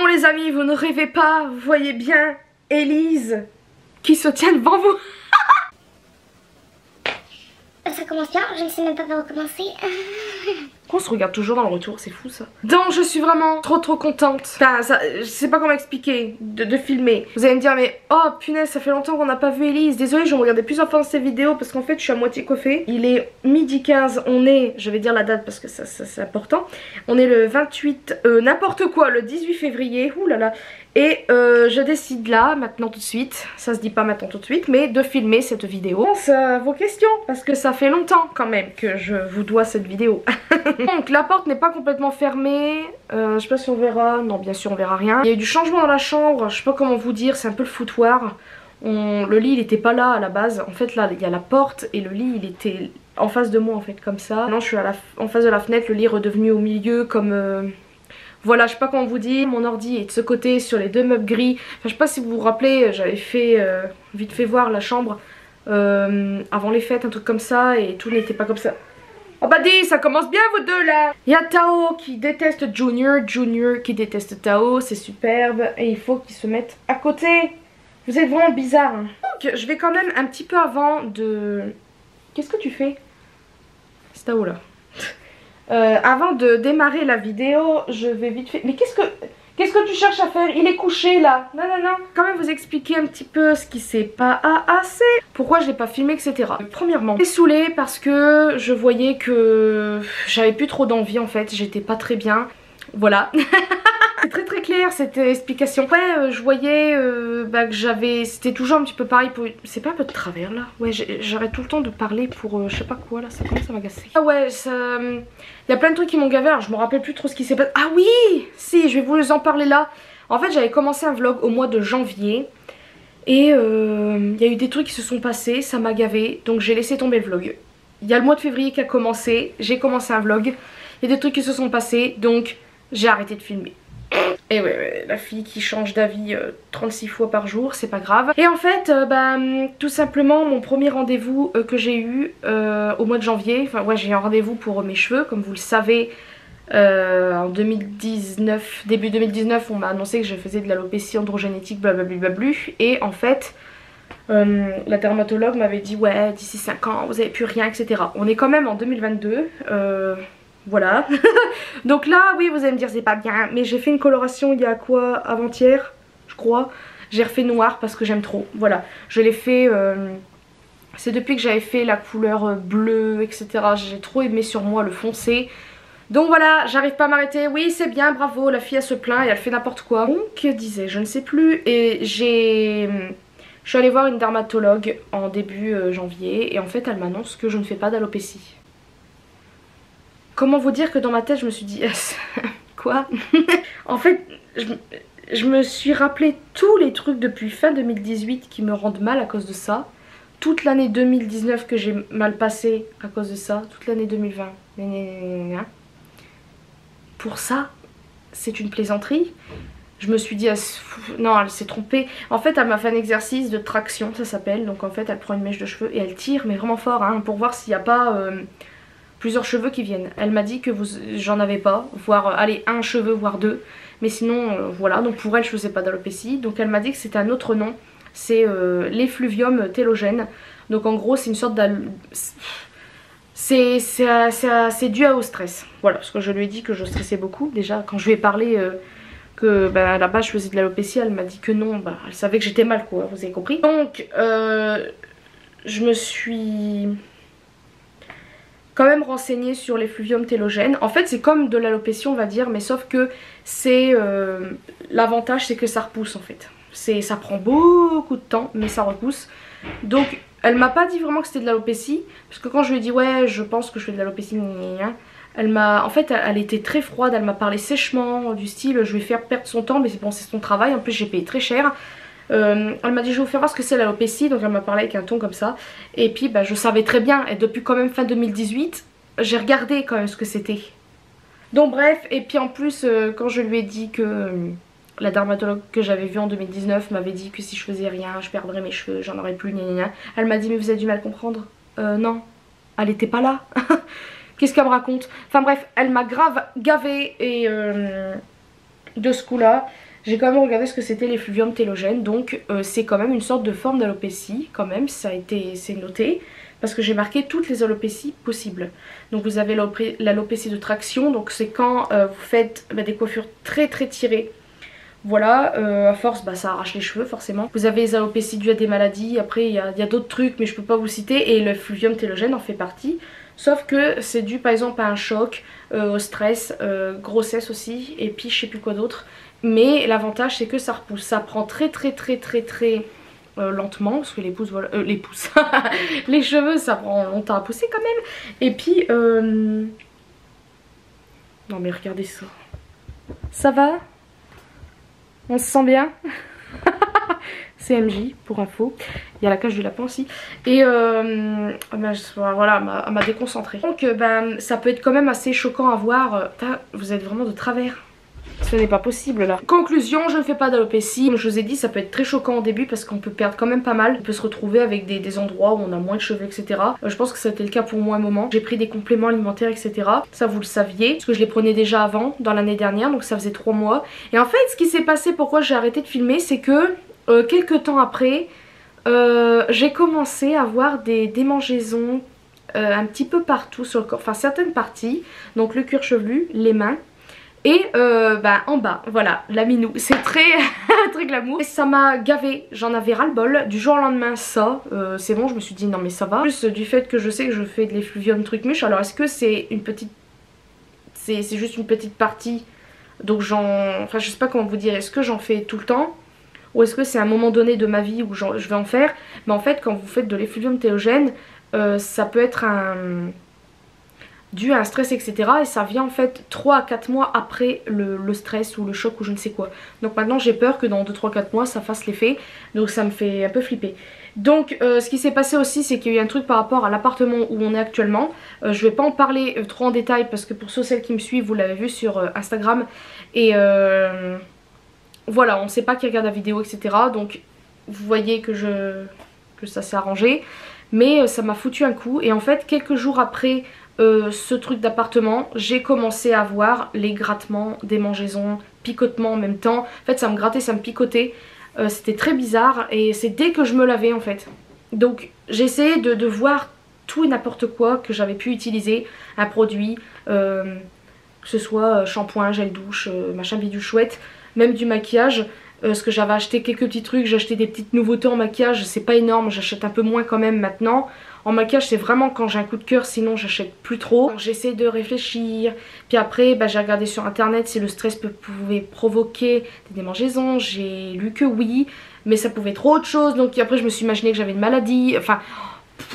Non les amis, vous ne rêvez pas, vous voyez bien Élise qui se tient devant vous. Ça commence bien, je ne sais même pas par où commencer. On se regarde toujours dans le retour, c'est fou ça. Donc je suis vraiment trop contente. Enfin, ça, je sais pas comment expliquer de filmer. Vous allez me dire mais oh punaise, ça fait longtemps qu'on n'a pas vu Élise. Désolée, je vais regarder plusieurs fois ces vidéos parce qu'en fait je suis à moitié coiffée. Il est midi 15, on est, je vais dire la date parce que ça c'est important. On est le 28, n'importe quoi, le 18 février. Ouh là là. Et je décide là, maintenant tout de suite, ça se dit pas maintenant tout de suite, mais de filmer cette vidéo. Je pense à vos questions, parce que ça fait longtemps quand même que je vous dois cette vidéo. Donc la porte n'est pas complètement fermée, je sais pas si on verra, non bien sûr on verra rien. Il y a eu du changement dans la chambre, je sais pas comment vous dire, c'est un peu le foutoir. Le lit il était pas là à la base, en fait là il y a la porte et le lit il était en face de moi en fait comme ça. Maintenant je suis en face de la fenêtre, le lit est redevenu au milieu comme... Voilà, je sais pas comment vous dire, mon ordi est de ce côté sur les deux meubles gris. Enfin, je sais pas si vous vous rappelez, j'avais fait vite fait voir la chambre avant les fêtes, un truc comme ça, et tout n'était pas comme ça. Oh bah dis, ça commence bien vous deux là. Il y a Tao qui déteste Junior, Junior qui déteste Tao, c'est superbe, et il faut qu'ils se mettent à côté. Vous êtes vraiment bizarre. Hein. Donc je vais quand même un petit peu avant de... Qu'est-ce que tu fais? C'est Tao là. Avant de démarrer la vidéo, je vais vite fait... Mais qu'est-ce que tu cherches à faire? Il est couché là. Non. Quand même vous expliquer un petit peu ce qui s'est pas assez. Pourquoi je l'ai pas filmé, etc. Premièrement, j'étais saoulée parce que je voyais que j'avais plus trop d'envie en fait. J'étais pas très bien. Voilà. C'est très clair cette explication. Après je voyais que j'avais... C'était toujours un petit peu pareil pour... C'est pas un peu de travers là? Ouais, j'arrête tout le temps de parler pour je sais pas quoi là, ça commence à m'agacer. Ah ouais, ça... Il y a plein de trucs qui m'ont gavé, alors je me rappelle plus trop ce qui s'est passé. Ah oui! Si, je vais vous en parler là. En fait j'avais commencé un vlog au mois de janvier. Et il y a eu des trucs qui se sont passés, ça m'a gavé. Donc j'ai laissé tomber le vlog. Il y a le mois de février qui a commencé, j'ai commencé un vlog. Il y a des trucs qui se sont passés, donc j'ai arrêté de filmer. Et ouais, la fille qui change d'avis 36 fois par jour, c'est pas grave. Et en fait, tout simplement, mon premier rendez-vous que j'ai eu au mois de janvier, enfin ouais, j'ai eu un rendez-vous pour mes cheveux, comme vous le savez, en 2019, début 2019, on m'a annoncé que je faisais de l'alopécie androgénétique, blablabla. Et en fait, la dermatologue m'avait dit, ouais, d'ici 5 ans, vous avez plus rien, etc. On est quand même en 2022, voilà. Donc là oui vous allez me dire c'est pas bien, mais j'ai fait une coloration il y a quoi, avant-hier je crois. J'ai refait noir parce que j'aime trop, voilà. Je l'ai fait, c'est depuis que j'avais fait la couleur bleue etc. J'ai trop aimé sur moi le foncé. Donc voilà, j'arrive pas à m'arrêter. Oui c'est bien, bravo, la fille elle se plaint et elle fait n'importe quoi. Donc que disais, je ne sais plus. Et je suis allée voir une dermatologue en début janvier et en fait elle m'annonce que je ne fais pas d'alopécie. Comment vous dire que dans ma tête je me suis dit quoi? En fait je me suis rappelé tous les trucs depuis fin 2018 qui me rendent mal à cause de ça. Toute l'année 2019 que j'ai mal passé à cause de ça. Toute l'année 2020. Pour ça, c'est une plaisanterie. Je me suis dit, non elle s'est trompée. En fait elle m'a fait un exercice de traction, ça s'appelle. Donc en fait elle prend une mèche de cheveux et elle tire mais vraiment fort hein, pour voir s'il n'y a pas... plusieurs cheveux qui viennent. Elle m'a dit que j'en avais pas, voire allez un cheveu voire deux, mais sinon voilà. Donc pour elle je faisais pas d'alopécie, donc elle m'a dit que c'était un autre nom, c'est l'effluvium télogène. Donc en gros c'est une sorte c'est dû au stress, voilà, parce que je lui ai dit que je stressais beaucoup. Déjà quand je lui ai parlé que à la base je faisais de l'alopécie, elle m'a dit que non, elle savait que j'étais mal quoi, vous avez compris. Donc je me suis quand même renseigné sur l'effluvium télogène. En fait c'est comme de l'alopécie on va dire, mais sauf que c'est l'avantage c'est que ça repousse en fait. Ça prend beaucoup de temps mais ça repousse. Donc elle m'a pas dit vraiment que c'était de l'alopécie, parce que quand je lui ai dit ouais je pense que je fais de l'alopécie, elle m'a... En fait elle était très froide, elle m'a parlé sèchement du style je vais faire perdre son temps, mais c'est bon c'est son travail, en plus j'ai payé très cher. Elle m'a dit je vais vous faire voir ce que c'est l'alopécie, donc elle m'a parlé avec un ton comme ça. Et puis je savais très bien, et depuis quand même fin 2018 j'ai regardé quand même ce que c'était. Donc bref, et puis en plus quand je lui ai dit que la dermatologue que j'avais vue en 2019 m'avait dit que si je faisais rien je perdrais mes cheveux, j'en aurais plus, elle m'a dit mais vous avez du mal à comprendre. Non, elle était pas là. Qu'est-ce qu'elle me raconte? Enfin bref, elle m'a grave gavée et de ce coup là j'ai quand même regardé ce que c'était l'effluvium télogène. Donc c'est quand même une sorte de forme d'alopécie, quand même, c'est noté. Parce que j'ai marqué toutes les alopécies possibles. Donc vous avez l'alopécie de traction, donc c'est quand vous faites des coiffures très tirées. Voilà, à force ça arrache les cheveux forcément. Vous avez les alopécies dues à des maladies, après il y a d'autres trucs mais je peux pas vous citer, et le fluvium télogène en fait partie. Sauf que c'est dû par exemple à un choc, au stress, grossesse aussi, et puis je sais plus quoi d'autre. Mais l'avantage c'est que ça repousse, ça prend très lentement, parce que les pouces, voilà, les cheveux ça prend longtemps à pousser quand même. Et puis non mais regardez ça, ça va, on se sent bien. C'est MJ pour info, il y a la cage du lapin aussi. Et voilà, elle m'a déconcentrée. Donc ça peut être quand même assez choquant à voir. Vous êtes vraiment de travers. Ce n'est pas possible là. Conclusion, je ne fais pas d'alopécie. Comme je vous ai dit, ça peut être très choquant au début parce qu'on peut perdre quand même pas mal. On peut se retrouver avec des endroits où on a moins de cheveux, etc. Je pense que ça a été le cas pour moi à un moment. J'ai pris des compléments alimentaires, etc. Ça vous le saviez, parce que je les prenais déjà avant, dans l'année dernière, donc ça faisait 3 mois. Et en fait, ce qui s'est passé, pourquoi j'ai arrêté de filmer, c'est que quelques temps après, j'ai commencé à avoir des démangeaisons un petit peu partout sur le corps. Enfin, certaines parties, donc le cuir chevelu, les mains. Et en bas, voilà, la minou, c'est très glamour. Et ça m'a gavé, j'en avais ras le bol. Du jour au lendemain, c'est bon, je me suis dit non mais ça va. En plus du fait que je sais que je fais de l'effluvium truc muche, alors est-ce que c'est une petite... C'est juste une petite partie, donc enfin je sais pas comment vous dire, est-ce que j'en fais tout le temps? Ou est-ce que c'est un moment donné de ma vie où je vais en faire? Mais en fait quand vous faites de l'effluvium télogène, ça peut être dû à un stress, etc. Et ça vient en fait 3 à 4 mois après le stress ou le choc ou je ne sais quoi. Donc maintenant j'ai peur que dans 2-3-4 mois ça fasse l'effet. Donc ça me fait un peu flipper. Donc ce qui s'est passé aussi, c'est qu'il y a eu un truc par rapport à l'appartement où on est actuellement. Je vais pas en parler trop en détail parce que pour celles qui me suivent, vous l'avez vu sur Instagram. Et voilà, on sait pas qui regarde la vidéo, etc. Donc vous voyez que ça s'est arrangé. Mais ça m'a foutu un coup. Et en fait quelques jours après ce truc d'appartement, j'ai commencé à avoir les grattements, démangeaisons, picotements en même temps. En fait ça me grattait, ça me picotait. C'était très bizarre et c'est dès que je me lavais en fait. Donc j'ai essayé de voir tout et n'importe quoi que j'avais pu utiliser. Un produit, que ce soit shampoing, gel douche, machin bidule chouette. Même du maquillage. Parce que j'avais acheté quelques petits trucs, j'ai acheté des petites nouveautés en maquillage. C'est pas énorme, j'achète un peu moins quand même maintenant. En maquillage c'est vraiment quand j'ai un coup de cœur, sinon j'achète plus trop. J'essaie de réfléchir, puis après j'ai regardé sur internet si le stress pouvait provoquer des démangeaisons. J'ai lu que oui, mais ça pouvait être autre chose, donc après je me suis imaginé que j'avais une maladie, enfin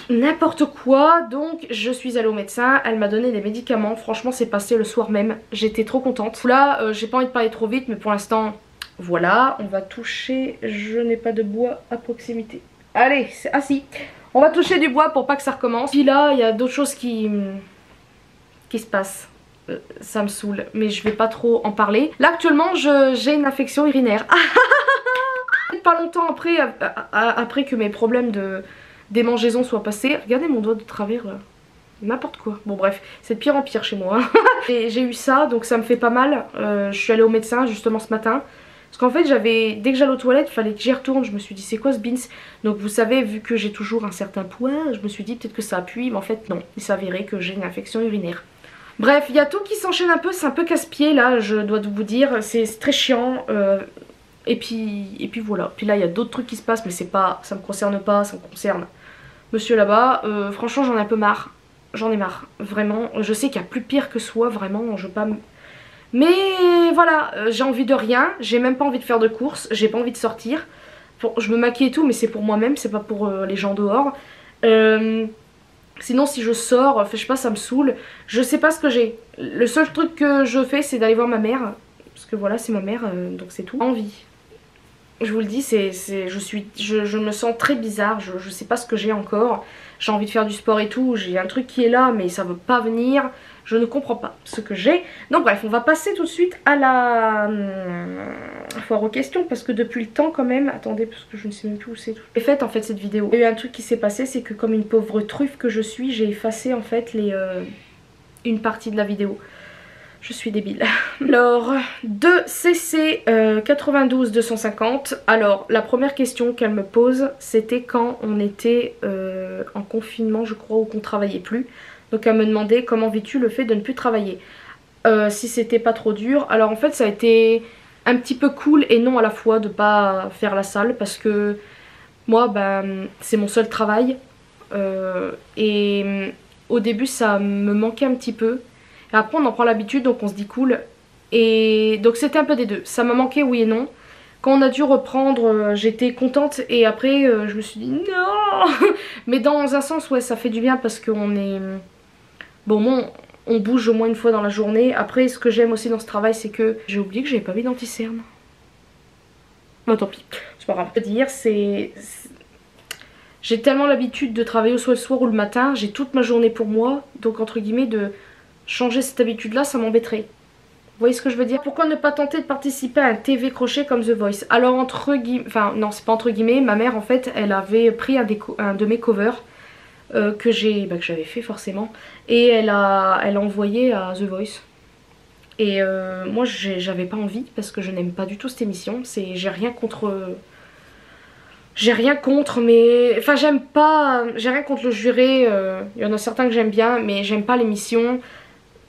n'importe quoi. Donc je suis allée au médecin, elle m'a donné des médicaments, franchement c'est passé le soir même, j'étais trop contente. Là j'ai pas envie de parler trop vite mais pour l'instant voilà, on va toucher, je n'ai pas de bois à proximité. Allez, si. On va toucher du bois pour pas que ça recommence. Puis là, il y a d'autres choses qui se passent. Ça me saoule, mais je vais pas trop en parler. Là, actuellement, j'ai une infection urinaire. Pas longtemps après que mes problèmes de démangeaison soient passés. Regardez mon doigt de travers là. N'importe quoi. Bon bref, c'est de pire en pire chez moi. J'ai eu ça, donc ça me fait pas mal. Je suis allée au médecin justement ce matin. Parce qu'en fait dès que j'allais aux toilettes, il fallait que j'y retourne. Je me suis dit c'est quoi ce beans? Donc vous savez, vu que j'ai toujours un certain poids, je me suis dit peut-être que ça appuie, mais en fait non. Il s'avérait que j'ai une infection urinaire. Bref, il y a tout qui s'enchaîne un peu, c'est un peu casse-pied là, je dois vous dire. C'est très chiant. Et puis voilà. Puis là il y a d'autres trucs qui se passent, mais c'est pas, ça me concerne pas, ça me concerne monsieur là-bas. Franchement j'en ai un peu marre. J'en ai marre, vraiment. Je sais qu'il y a plus pire que soi, vraiment, je veux pas... Mais voilà, j'ai envie de rien, j'ai même pas envie de faire de courses, j'ai pas envie de sortir. Je me maquille et tout, mais c'est pour moi-même, c'est pas pour les gens dehors. Sinon si je sors, je sais pas, ça me saoule. Je sais pas ce que j'ai. Le seul truc que je fais c'est d'aller voir ma mère. Parce que voilà, c'est ma mère, donc c'est tout. Envie. Je vous le dis, je me sens très bizarre, je sais pas ce que j'ai encore. J'ai envie de faire du sport et tout, j'ai un truc qui est là mais ça veut pas venir. Je ne comprends pas ce que j'ai. Donc bref, on va passer tout de suite à la foire aux questions. Parce que depuis le temps quand même, attendez parce que je ne sais même plus où c'est. J'ai fait en fait cette vidéo. Il y a eu un truc qui s'est passé, c'est que comme une pauvre truffe que je suis, j'ai effacé en fait une partie de la vidéo. Je suis débile. Alors, de CC 92 250. Alors, la première question qu'elle me pose, c'était quand on était en confinement, je crois, ou qu'on travaillait plus. Donc, elle me demandait comment vis-tu le fait de ne plus travailler. Si c'était pas trop dur. Alors, en fait, ça a été un petit peu cool et non à la fois de pas faire la salle parce que moi, ben, c'est mon seul travail. Et au début, ça me manquait un petit peu. Et après on en prend l'habitude donc on se dit cool. Et donc c'était un peu des deux. Ça m'a manqué oui et non. Quand on a dû reprendre j'étais contente et après je me suis dit non. Mais dans un sens ouais ça fait du bien parce qu'on est... Bon on bouge au moins une fois dans la journée. Après ce que j'aime aussi dans ce travail c'est que j'ai oublié que j'avais pas mis d'anti-cerne. Bon tant pis, c'est pas grave. Je veux dire j'ai tellement l'habitude de travailler soit le soir ou le matin. J'ai toute ma journée pour moi. Donc entre guillemets de... changer cette habitude là ça m'embêterait. Vous voyez ce que je veux dire? Pourquoi ne pas tenter de participer à un TV crochet comme The Voice? Alors entre guillemets, enfin non c'est pas entre guillemets, ma mère en fait elle avait pris un de mes covers que j'avais fait forcément et elle a envoyé à The Voice. Et moi j'avais pas envie parce que je n'aime pas du tout cette émission. J'ai rien contre mais... Enfin j'aime pas... J'ai rien contre le juré. Il y en a certains que j'aime bien mais j'aime pas l'émission.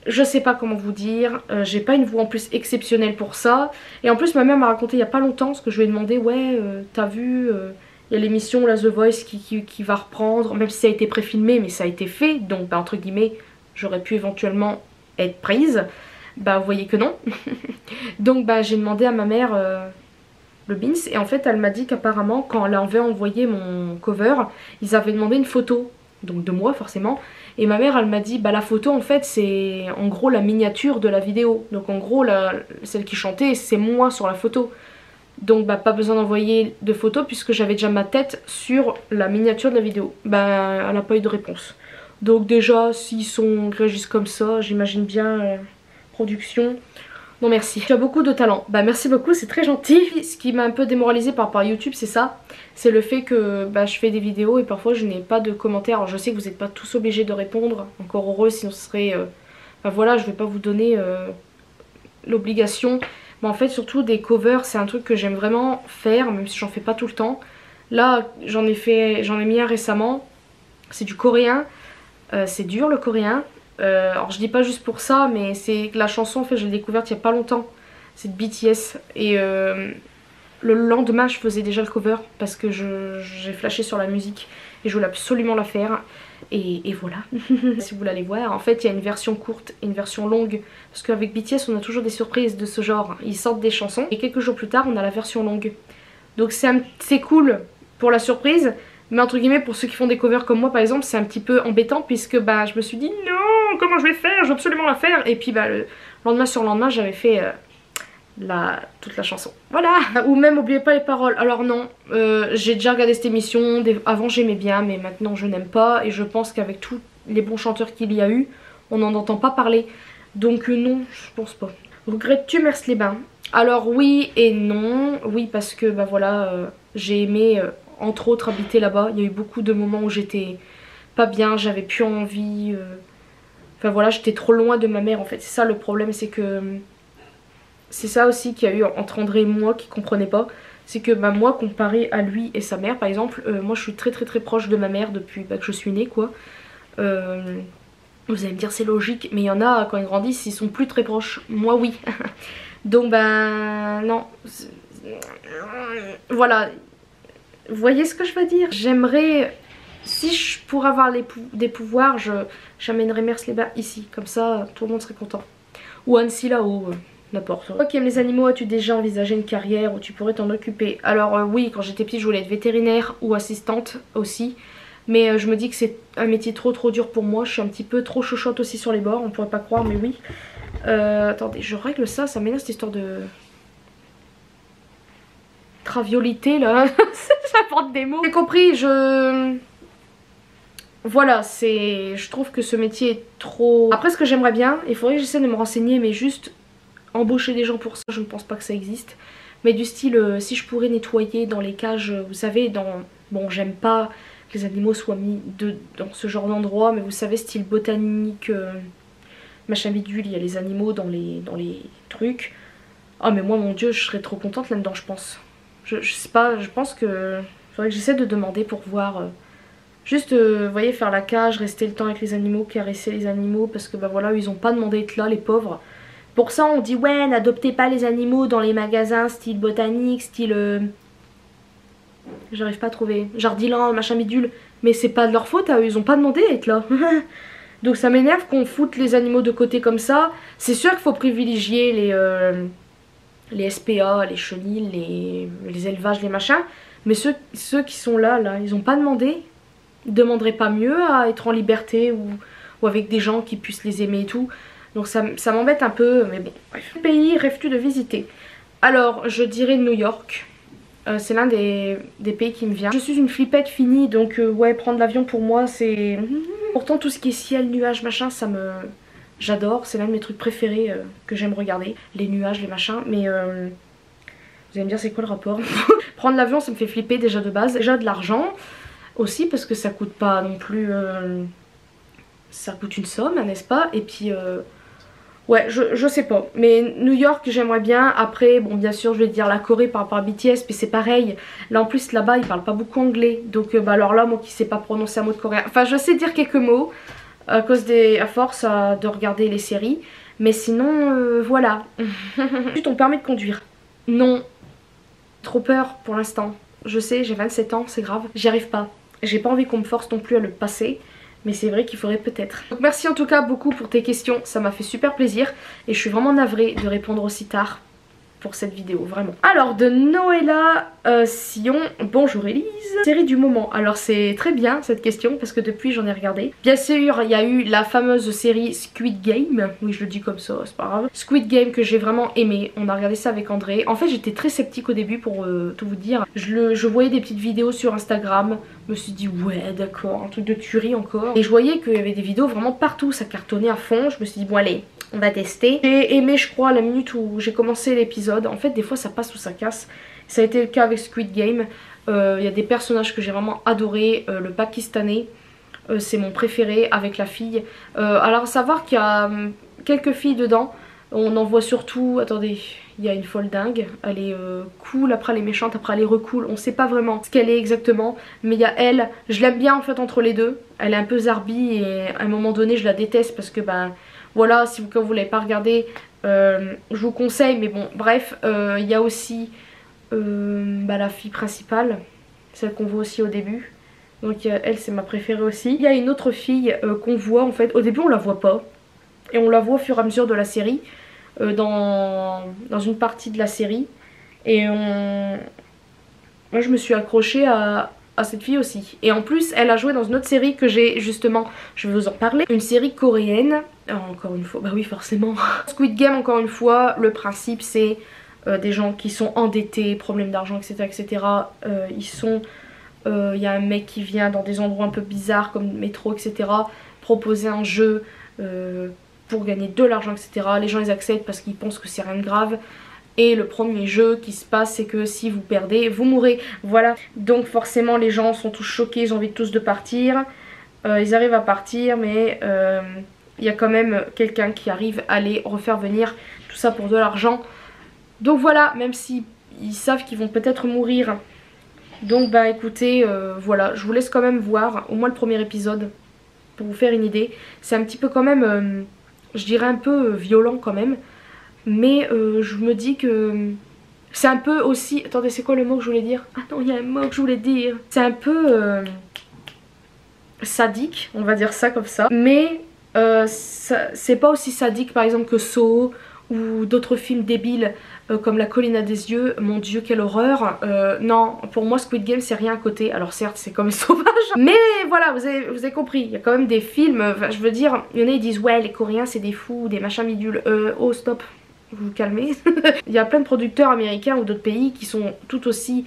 Je sais pas comment vous dire, j'ai pas une voix en plus exceptionnelle pour ça. Et en plus ma mère m'a raconté il y a pas longtemps, parce que je lui ai demandé ouais t'as vu, il y a l'émission là The Voice qui va reprendre, même si ça a été préfilmé mais ça a été fait, donc bah, entre guillemets j'aurais pu éventuellement être prise. Bah vous voyez que non. Donc bah j'ai demandé à ma mère le Beans et en fait elle m'a dit qu'apparemment quand elle avait envoyé mon cover, ils avaient demandé une photo, donc de moi forcément. Et ma mère elle m'a dit bah la photo en fait c'est en gros la miniature de la vidéo. Donc en gros celle qui chantait c'est moi sur la photo. Donc bah pas besoin d'envoyer de photo puisque j'avais déjà ma tête sur la miniature de la vidéo. Bah elle n'a pas eu de réponse. Donc déjà s'ils réagissent comme ça j'imagine bien production. Non merci. Tu as beaucoup de talent. Bah merci beaucoup, c'est très gentil. Ce qui m'a un peu démoralisée par rapport à YouTube c'est ça. C'est le fait que bah, je fais des vidéos et parfois je n'ai pas de commentaires. Alors je sais que vous n'êtes pas tous obligés de répondre. Encore heureux sinon ce serait... Bah voilà je vais pas vous donner l'obligation. Mais en fait surtout des covers c'est un truc que j'aime vraiment faire même si j'en fais pas tout le temps. Là j'en ai mis un récemment. C'est du coréen. C'est dur le coréen. Alors je dis pas juste pour ça mais c'est que la chanson en fait je l'ai découverte il y a pas longtemps. C'est de BTS et le lendemain je faisais déjà le cover parce que j'ai flashé sur la musique et je voulais absolument la faire et voilà. Si vous voulez aller voir en fait il y a une version courte et une version longue parce qu'avec BTS on a toujours des surprises de ce genre. Ils sortent des chansons et quelques jours plus tard on a la version longue. Donc c'est cool pour la surprise. Mais entre guillemets pour ceux qui font des covers comme moi par exemple c'est un petit peu embêtant puisque bah je me suis dit non comment je vais faire, je veux absolument la faire. Et puis bah le lendemain sur le lendemain j'avais fait toute la chanson. Voilà. Ou même oubliez pas les paroles. Alors non, j'ai déjà regardé cette émission, avant j'aimais bien mais maintenant je n'aime pas. Et je pense qu'avec tous les bons chanteurs qu'il y a eu, on n'en entend pas parler. Donc non, je pense pas. Regrettes-tu Mers-les-Bains? Alors oui et non. Oui parce que bah voilà, j'ai aimé... entre autres habiter là-bas, il y a eu beaucoup de moments où j'étais pas bien, j'avais plus envie, enfin voilà j'étais trop loin de ma mère en fait, c'est ça le problème, c'est que c'est ça aussi qu'il y a eu entre André et moi qui comprenait pas, c'est que bah, moi comparé à lui et sa mère par exemple, moi je suis très proche de ma mère depuis bah, que je suis née quoi. Vous allez me dire c'est logique, mais il y en a quand ils grandissent ils sont plus très proches, moi oui. Donc bah non, voilà. Vous voyez ce que je veux dire? J'aimerais, si je pourrais avoir des pouvoirs, j'amènerais Mers-les-Bains ici, comme ça tout le monde serait content. Ou Annecy là-haut, n'importe. Toi qui aimes les animaux, as-tu déjà envisagé une carrière où tu pourrais t'en occuper? Alors oui, quand j'étais petite je voulais être vétérinaire ou assistante aussi. Mais je me dis que c'est un métier trop dur pour moi, je suis un petit peu trop chochotte aussi sur les bords, on pourrait pas croire mais oui. Attendez, je règle ça m'énerve cette histoire de... traviolité là. J'apporte des mots. J'ai compris, voilà, je trouve que ce métier est trop... Après ce que j'aimerais bien, il faudrait que j'essaie de me renseigner mais juste embaucher des gens pour ça, je ne pense pas que ça existe. Mais du style, si je pourrais nettoyer dans les cages, vous savez, bon j'aime pas que les animaux soient mis dans ce genre d'endroit, mais vous savez style botanique, machin bidule, il y a les animaux dans les trucs. Oh mais moi mon dieu, je serais trop contente là-dedans je pense. Je sais pas, je pense que faudrait que j'essaie de demander pour voir. Juste, vous voyez, faire la cage, rester le temps avec les animaux, caresser les animaux, parce que bah voilà, ils ont pas demandé d'être là, les pauvres. Pour ça, on dit ouais, n'adoptez pas les animaux dans les magasins style botanique, style... J'arrive pas à trouver. Jardiland, machin bidule. Mais c'est pas de leur faute à eux, ils ont pas demandé d'être là. Donc ça m'énerve qu'on foute les animaux de côté comme ça. C'est sûr qu'il faut privilégier les SPA, les chenilles, les élevages, les machins. Mais ceux qui sont là, ils ont pas demandé. Ils demanderaient pas mieux à être en liberté ou avec des gens qui puissent les aimer et tout. Donc ça m'embête un peu, mais bon, bref. Quel pays rêves-tu de visiter? Alors, je dirais New York. C'est l'un des pays qui me vient. Je suis une flippette finie, donc ouais, prendre l'avion pour moi, c'est... Pourtant, tout ce qui est ciel, nuages, machin, ça me... J'adore, c'est l'un de mes trucs préférés que j'aime regarder. Les nuages, les machins, mais... Vous allez me dire, c'est quoi le rapport? Prendre l'avion, ça me fait flipper déjà de base. Déjà de l'argent, aussi, parce que ça coûte pas non plus... Ça coûte une somme, n'est-ce pas? Et puis... Ouais, je sais pas. Mais New York, j'aimerais bien. Après, bon, bien sûr, je vais dire la Corée par rapport à BTS, mais c'est pareil. Là, en plus, là-bas, ils parlent pas beaucoup anglais. Donc, bah, alors là, moi qui sais pas prononcer un mot de coréen. Enfin, je sais dire quelques mots à cause à force de regarder les séries. Mais sinon, voilà. Ton permis de conduire? Non. Trop peur pour l'instant. Je sais, j'ai 27 ans, c'est grave. J'y arrive pas. J'ai pas envie qu'on me force non plus à le passer. Mais c'est vrai qu'il faudrait peut-être. Donc merci en tout cas beaucoup pour tes questions, ça m'a fait super plaisir. Et je suis vraiment navrée de répondre aussi tard pour cette vidéo, vraiment. Alors de Noëlla Sion, bonjour Elise. Série du moment, alors c'est très bien cette question parce que depuis j'en ai regardé. Bien sûr il y a eu la fameuse série Squid Game, oui je le dis comme ça, c'est pas grave. Squid Game que j'ai vraiment aimé, on a regardé ça avec André. En fait j'étais très sceptique au début pour tout vous dire. Je voyais des petites vidéos sur Instagram, je me suis dit ouais d'accord, un truc de tuerie encore. Et je voyais qu'il y avait des vidéos vraiment partout, ça cartonnait à fond, je me suis dit bon allez, on va tester. J'ai aimé je crois la minute où j'ai commencé l'épisode. En fait des fois ça passe ou ça casse. Ça a été le cas avec Squid Game. Il y a des personnages que j'ai vraiment adoré. Le Pakistanais, c'est mon préféré avec la fille. Alors à savoir qu'il y a quelques filles dedans. On en voit surtout, attendez, il y a une folle dingue. Elle est cool, après elle est méchante, après elle est recool. On sait pas vraiment ce qu'elle est exactement. Mais il y a elle, je l'aime bien en fait entre les deux. Elle est un peu zarbi et à un moment donné je la déteste parce que ben... Voilà, si vous ne l'avez pas regardé, je vous conseille, mais bon, bref, il y a aussi la fille principale, celle qu'on voit aussi au début. Donc elle, c'est ma préférée aussi. Il y a une autre fille qu'on voit, en fait, au début on la voit pas. Et on la voit au fur et à mesure de la série, dans une partie de la série. Et moi je me suis accrochée à cette fille aussi. Et en plus elle a joué dans une autre série que j'ai justement, je vais vous en parler, une série coréenne. Encore une fois, bah oui forcément. Squid Game encore une fois, le principe c'est des gens qui sont endettés, problèmes d'argent etc etc. Il y a un mec qui vient dans des endroits un peu bizarres comme le métro etc. proposer un jeu pour gagner de l'argent etc. Les gens ils acceptent parce qu'ils pensent que c'est rien de grave. Et le premier jeu qui se passe c'est que si vous perdez vous mourrez, voilà. Donc forcément les gens sont tous choqués, ils ont envie tous de partir. Ils arrivent à partir mais il y a quand même quelqu'un qui arrive à les refaire venir, tout ça pour de l'argent. Donc voilà, même si ils savent qu'ils vont peut-être mourir. Donc bah écoutez, voilà, je vous laisse quand même voir au moins le premier épisode pour vous faire une idée. C'est un petit peu quand même, je dirais un peu violent quand même. Mais je me dis que c'est un peu aussi... Attendez, c'est quoi le mot que je voulais dire? Ah non, il y a un mot que je voulais dire. C'est un peu sadique, on va dire ça comme ça. Mais c'est pas aussi sadique par exemple que Saw ou d'autres films débiles comme La colline à des yeux. Mon dieu, quelle horreur. Non, pour moi Squid Game c'est rien à côté. Alors certes c'est comme sauvage, mais voilà, vous avez compris. Il y a quand même des films, je veux dire, il y en a ils disent ouais les Coréens c'est des fous, des machins bidules. Oh stop, vous vous calmez. Il y a plein de producteurs américains ou d'autres pays qui sont tout aussi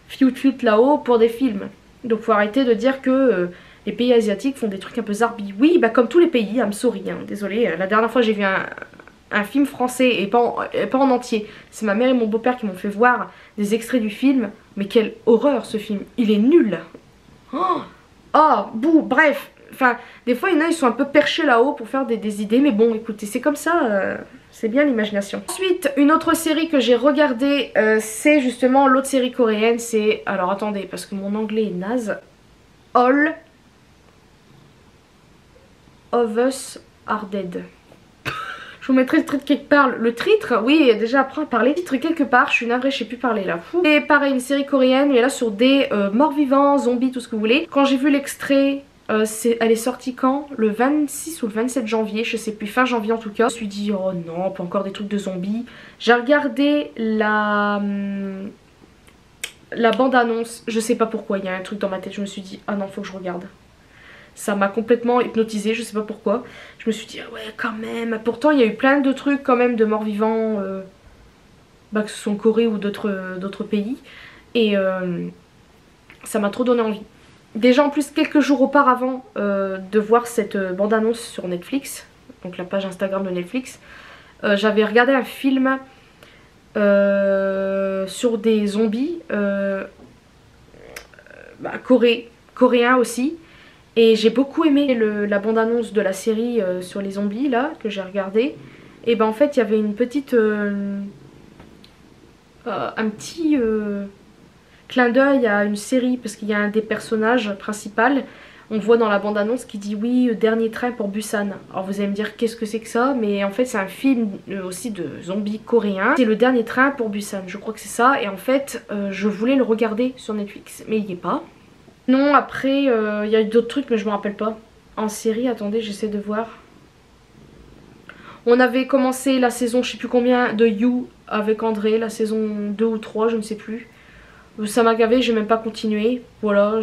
fiut là-haut pour des films. Donc faut arrêter de dire que les pays asiatiques font des trucs un peu zarbi. Oui, bah comme tous les pays, I'm sorry, hein, désolée. La dernière fois j'ai vu un film français et pas en entier. C'est ma mère et mon beau-père qui m'ont fait voir des extraits du film. Mais quelle horreur ce film, il est nul. Oh, bouh, bref. Enfin, des fois, il y en a, ils sont un peu perchés là-haut pour faire des idées. Mais bon, écoutez, c'est comme ça, c'est bien l'imagination. Ensuite, une autre série que j'ai regardée, c'est justement l'autre série coréenne. C'est, alors attendez, parce que mon anglais est naze. All of Us Are Dead. Je vous mettrai le titre quelque part. Le titre, oui, déjà après parler. Le titre quelque part, je suis navrée, je sais plus parler là. Et pareil, une série coréenne, mais là sur des morts vivants, zombies, tout ce que vous voulez. Quand j'ai vu l'extrait, elle est sortie quand? Le 26 ou le 27 janvier, je sais plus, fin janvier en tout cas. Je me suis dit, oh non, pas encore des trucs de zombies. J'ai regardé la bande-annonce, je sais pas pourquoi, il y a un truc dans ma tête, je me suis dit, ah non, faut que je regarde. Ça m'a complètement hypnotisée, je sais pas pourquoi. Je me suis dit, ouais, quand même. Pourtant, il y a eu plein de trucs quand même de morts vivants, que ce soit en Corée ou d'autres pays. Et ça m'a trop donné envie. Déjà, en plus, quelques jours auparavant de voir cette bande-annonce sur Netflix, donc la page Instagram de Netflix, j'avais regardé un film sur des zombies, coréens aussi. Et j'ai beaucoup aimé la bande-annonce de la série sur les zombies là, que j'ai regardé. Et ben en fait il y avait une petite... un petit clin d'œil à une série, parce qu'il y a un des personnages principaux, on voit dans la bande-annonce qui dit oui, dernier train pour Busan. Alors vous allez me dire qu'est-ce que c'est que ça, mais en fait c'est un film aussi de zombies coréens. C'est le dernier train pour Busan, je crois que c'est ça. Et en fait je voulais le regarder sur Netflix, mais il n'y est pas. Non, après, il y a eu d'autres trucs, mais je me rappelle pas. En série, attendez, j'essaie de voir. On avait commencé la saison, je sais plus combien, de You avec André, la saison 2 ou 3, je ne sais plus. Ça m'a gavé, j'ai même pas continué. Voilà,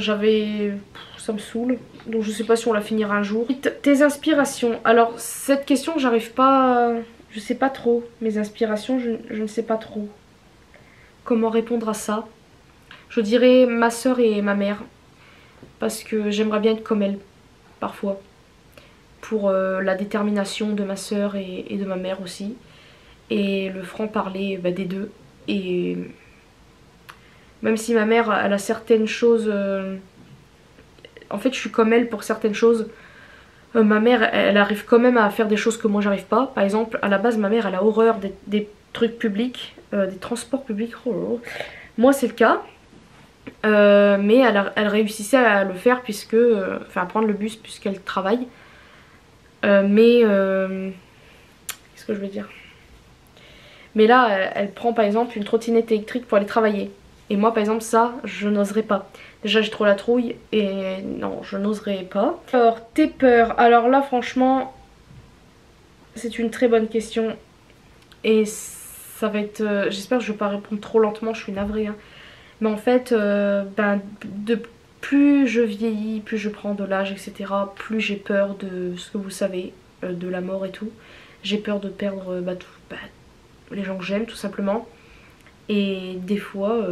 ça me saoule. Donc je sais pas si on la finira un jour. Tes inspirations. Alors, cette question, j'arrive pas... Je sais pas trop. Mes inspirations, je ne sais pas trop. Comment répondre à ça? Je dirais ma soeur et ma mère. Parce que j'aimerais bien être comme elle, parfois. Pour la détermination de ma soeur et de ma mère aussi. Et le franc-parler des deux. Et même si ma mère, elle a certaines choses... En fait, je suis comme elle pour certaines choses. Ma mère, elle arrive quand même à faire des choses que moi, j'arrive pas. Par exemple, à la base, ma mère, elle a horreur des trucs publics, des transports publics. Oh. Moi, c'est le cas. Mais elle réussissait à le faire puisque... Enfin, à prendre le bus puisqu'elle travaille. Qu'est-ce que je veux dire? Mais là, elle prend par exemple une trottinette électrique pour aller travailler. Et moi, par exemple, ça, je n'oserais pas. Déjà, j'ai trop la trouille et non, je n'oserais pas. Alors, tes peurs. Alors là, franchement, c'est une très bonne question. Et ça va être... J'espère que je ne vais pas répondre trop lentement, je suis navrée. Hein. Mais en fait, plus je vieillis, plus je prends de l'âge, etc., plus j'ai peur de ce que vous savez, de la mort et tout. J'ai peur de perdre les gens que j'aime, tout simplement. Et des fois,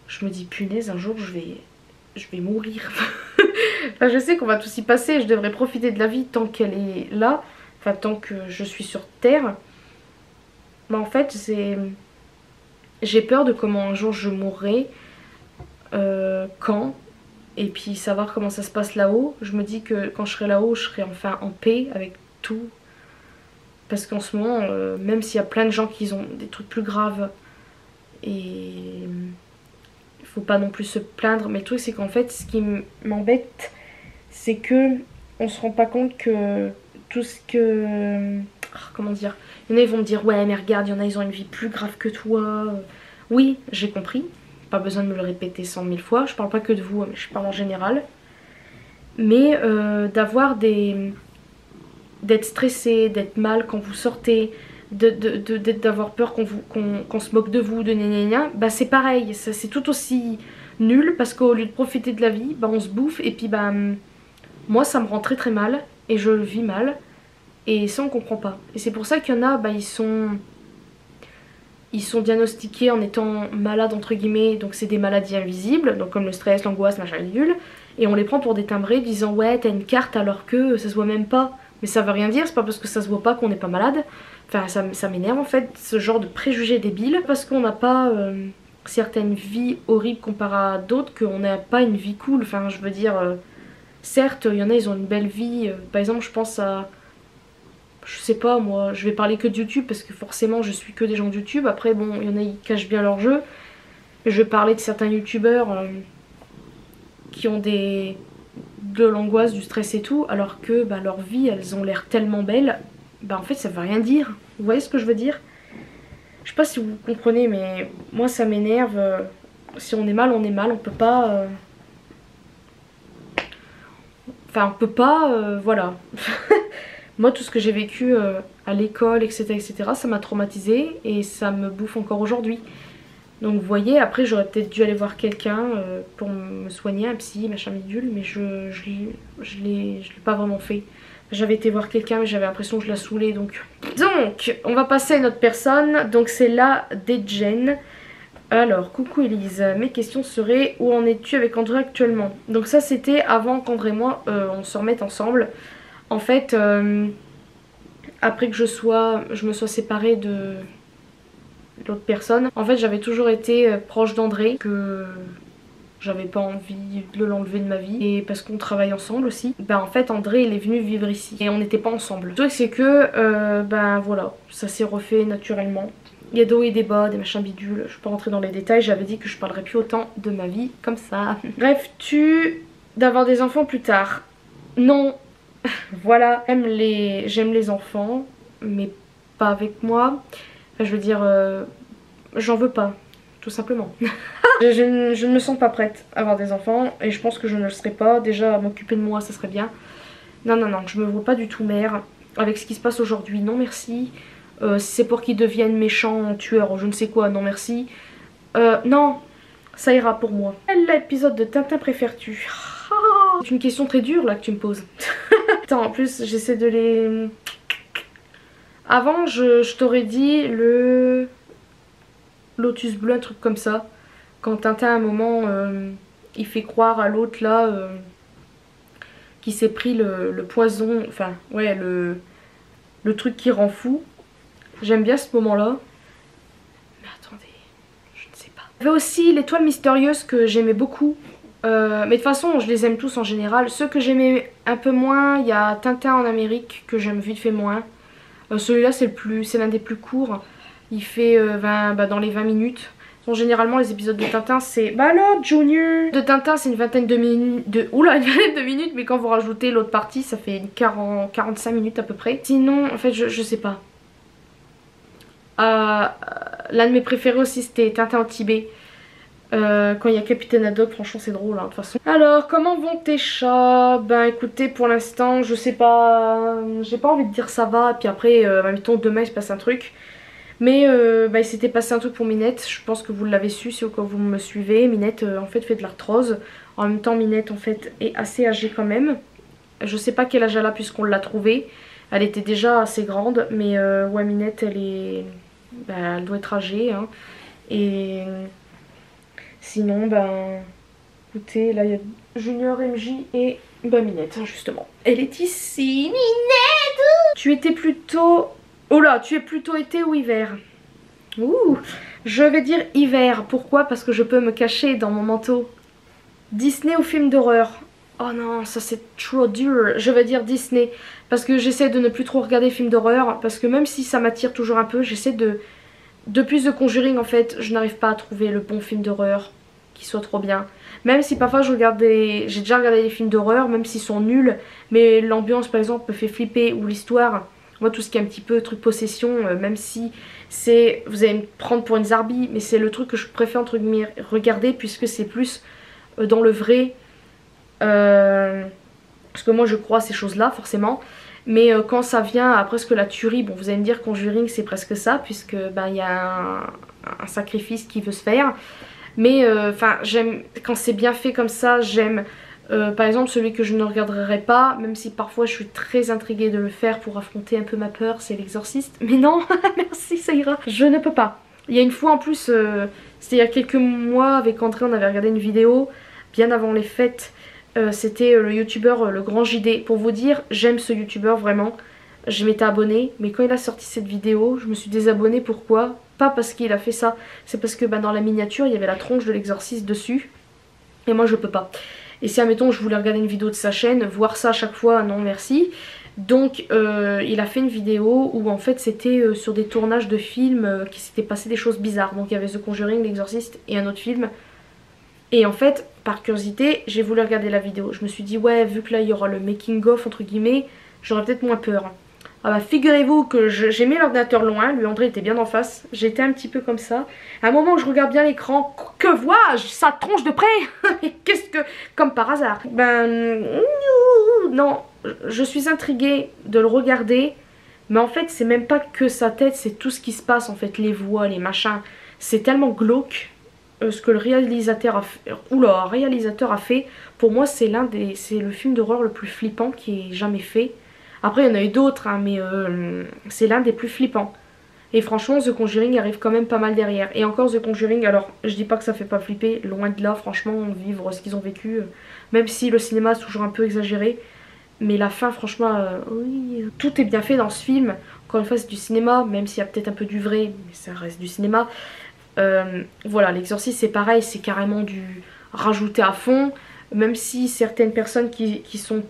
je me dis, punaise, un jour, je vais mourir. Enfin, je sais qu'on va tous y passer, je devrais profiter de la vie tant qu'elle est là, enfin, tant que je suis sur Terre. Mais en fait, j'ai peur de comment un jour je mourrai, quand, et puis savoir comment ça se passe là-haut. Je me dis que quand je serai là-haut, je serai enfin en paix avec tout. Parce qu'en ce moment, même s'il y a plein de gens qui ont des trucs plus graves, et il faut pas non plus se plaindre, mais le truc c'est qu'en fait, ce qui m'embête, c'est que on se rend pas compte que tout ce que... comment dire? Il y en a, ils vont me dire, ouais mais regarde, il y en a, ils ont une vie plus grave que toi. Oui, j'ai compris. Pas besoin de me le répéter 100 000 fois. Je parle pas que de vous, mais je parle en général. Mais d'avoir d'être stressé, d'être mal quand vous sortez, d'avoir peur qu'on se moque de vous, de gna, bah c'est pareil. C'est tout aussi nul parce qu'au lieu de profiter de la vie, bah on se bouffe. Et puis moi ça me rend très très mal et je le vis mal. Et ça on comprend pas. Et c'est pour ça qu'il y en a, ils sont diagnostiqués en étant malades entre guillemets, donc c'est des maladies invisibles, donc comme le stress, l'angoisse, machin, bidule, et on les prend pour des timbrés disant ouais t'as une carte alors que ça se voit même pas. Mais ça veut rien dire, c'est pas parce que ça se voit pas qu'on n'est pas malade. Enfin ça m'énerve en fait, ce genre de préjugés débiles, parce qu'on n'a pas certaines vies horribles comparées à d'autres, qu'on n'a pas une vie cool, enfin je veux dire... certes il y en a ils ont une belle vie, par exemple je pense à, je sais pas moi, je vais parler que de YouTube parce que forcément je suis que des gens de YouTube. Après bon il y en a ils cachent bien leur jeu, mais je vais parler de certains youtubeurs qui ont de l'angoisse, du stress et tout, alors que bah, leur vie elles ont l'air tellement belles, bah en fait ça veut rien dire. Vous voyez ce que je veux dire? Je sais pas si vous comprenez, mais moi ça m'énerve. Si on est mal, on est mal, on peut pas... Enfin on peut pas, voilà. Moi tout ce que j'ai vécu à l'école, etc., ça m'a traumatisée et ça me bouffe encore aujourd'hui. Donc vous voyez, après j'aurais peut-être dû aller voir quelqu'un pour me soigner, un psy, machin bidule, mais je l'ai pas vraiment fait. J'avais été voir quelqu'un mais j'avais l'impression que je la saoulais donc... Donc on va passer à une autre personne, donc c'est là Dejen. Alors coucou Elise, mes questions seraient où en es-tu avec André actuellement? Donc ça c'était avant qu'André et moi on se remette ensemble. En fait après que je me sois séparée de l'autre personne. En fait j'avais toujours été proche d'André, que j'avais pas envie de l'enlever de ma vie, et parce qu'on travaille ensemble aussi. Ben en fait André il est venu vivre ici et on n'était pas ensemble. Le truc c'est que ben voilà, ça s'est refait naturellement. Il y a des hauts et des bas, des machins bidules, je vais pas rentrer dans les détails, j'avais dit que je parlerais plus autant de ma vie comme ça. Rêves-tu d'avoir des enfants plus tard? Non. Voilà, j'aime les enfants, mais pas avec moi. Enfin, je veux dire, j'en veux pas, tout simplement. je ne me sens pas prête à avoir des enfants et je pense que je ne le serai pas. Déjà, m'occuper de moi, ça serait bien. Non, non, non, je me vois pas du tout mère. Avec ce qui se passe aujourd'hui, non merci. Si c'est pour qu'ils deviennent méchants, tueurs, je ne sais quoi, non merci. Non, ça ira pour moi. Quel épisode de Tintin préfères-tu? C'est une question très dure là que tu me poses. Attends, en plus j'essaie de les... Avant je t'aurais dit le Lotus bleu, un truc comme ça. Quand Tintin à un moment il fait croire à l'autre là qui s'est pris le poison, enfin ouais le truc qui rend fou. J'aime bien ce moment là. Mais attendez, je ne sais pas. Il y avait aussi l'étoile mystérieuse que j'aimais beaucoup. Mais de toute façon je les aime tous en général. Ceux que j'aimais un peu moins, il y a Tintin en Amérique que j'aime vite fait moins. Celui-là c'est l'un des plus courts. Il fait dans les 20 minutes. Donc, généralement les épisodes de Tintin c'est... Bah alors Junior de Tintin c'est une vingtaine de minutes Oula, une vingtaine de minutes, mais quand vous rajoutez l'autre partie ça fait 45 minutes à peu près. Sinon en fait je sais pas. L'un de mes préférés aussi c'était Tintin au Tibet. Quand il y a Capitaine Haddock, franchement c'est drôle hein, de toute façon. Alors comment vont tes chats? Ben écoutez, pour l'instant je sais pas, j'ai pas envie de dire ça va, et puis après mettons demain il se passe un truc. Mais il s'était passé un truc pour Minette, je pense que vous l'avez su si au cas où vous me suivez. Minette en fait fait de l'arthrose, en même temps Minette en fait est assez âgée quand même. Je sais pas quel âge elle a puisqu'on l'a trouvée, elle était déjà assez grande, mais ouais Minette elle doit être âgée hein. Et... sinon, écoutez, là il y a Junior, MJ et Minette, hein, justement. Elle est ici, Minette. Tu étais plutôt... Oh là, tu es plutôt été ou hiver? Ouh, je vais dire hiver. Pourquoi? Parce que je peux me cacher dans mon manteau. Disney ou film d'horreur? Oh non, ça c'est trop dur. Je vais dire Disney. Parce que j'essaie de ne plus trop regarder films d'horreur. Parce que même si ça m'attire toujours un peu, j'essaie de plus de Conjuring en fait. Je n'arrive pas à trouver le bon film d'horreur qui soit trop bien. Même si parfois j'ai déjà regardé des films d'horreur, même s'ils sont nuls. Mais l'ambiance par exemple me fait flipper, ou l'histoire. Moi tout ce qui est un petit peu truc possession, même si c'est... Vous allez me prendre pour une zarbi, mais c'est le truc que je préfère entre guillemets regarder. Puisque c'est plus dans le vrai. Parce que moi je crois à ces choses là forcément. Mais quand ça vient à presque la tuerie, bon vous allez me dire Conjuring c'est presque ça. Puisque il y a un sacrifice qui veut se faire. Mais j'aime quand c'est bien fait comme ça, j'aime. Par exemple celui que je ne regarderai pas, même si parfois je suis très intriguée de le faire pour affronter un peu ma peur, c'est l'Exorciste. Mais non, merci ça ira, je ne peux pas. Il y a une fois en plus, c'était il y a quelques mois avec André, on avait regardé une vidéo bien avant les fêtes. C'était le youtubeur Le Grand JD. Pour vous dire, j'aime ce youtubeur vraiment. Je m'étais abonnée, mais quand il a sorti cette vidéo, je me suis désabonnée. Pourquoi? Pas parce qu'il a fait ça, c'est parce que dans la miniature il y avait la tronche de l'exorciste dessus. Et moi je peux pas. Et si admettons je voulais regarder une vidéo de sa chaîne, voir ça à chaque fois, non merci. Donc il a fait une vidéo où en fait c'était sur des tournages de films qui s'étaient passé des choses bizarres. Donc il y avait The Conjuring, L'Exorciste et un autre film. Et en fait, par curiosité, j'ai voulu regarder la vidéo. Je me suis dit ouais, vu que là il y aura le making of entre guillemets, j'aurais peut-être moins peur. Ah bah figurez-vous que j'ai mis l'ordinateur loin, lui André était bien en face, j'étais un petit peu comme ça. À un moment où je regarde bien l'écran, que vois-je? Sa tronche de près. Qu'est-ce que... Comme par hasard. Ben... Non, je suis intriguée de le regarder. Mais en fait c'est même pas que sa tête, c'est tout ce qui se passe en fait, les voix, les machins. C'est tellement glauque ce que le réalisateur a fait. Oula, réalisateur a fait. Pour moi c'est le film d'horreur le plus flippant qui ait jamais fait. Après il y en a eu d'autres hein, mais c'est l'un des plus flippants. Et franchement The Conjuring arrive quand même pas mal derrière. Et encore The Conjuring, alors je dis pas que ça fait pas flipper, loin de là franchement, vivre ce qu'ils ont vécu. Même si le cinéma c'est toujours un peu exagéré. Mais la fin franchement, oui, tout est bien fait dans ce film. Encore une fois c'est du cinéma, même s'il y a peut-être un peu du vrai, mais ça reste du cinéma. Voilà, L'Exorciste c'est pareil, c'est carrément du rajouter à fond. Même si certaines personnes qui sont